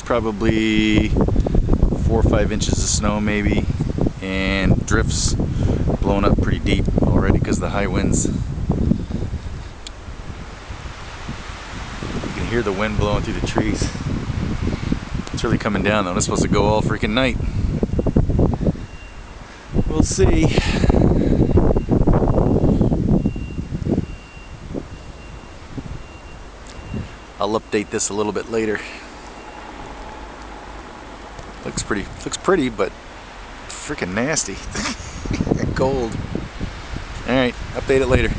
there's probably 4 or 5 inches of snow maybe, and drifts blown up pretty deep already because of the high winds. You can hear the wind blowing through the trees. It's really coming down though. It's supposed to go all freaking night. We'll see. I'll update this a little bit later. Looks pretty, but freaking nasty. And cold. All right, update it later.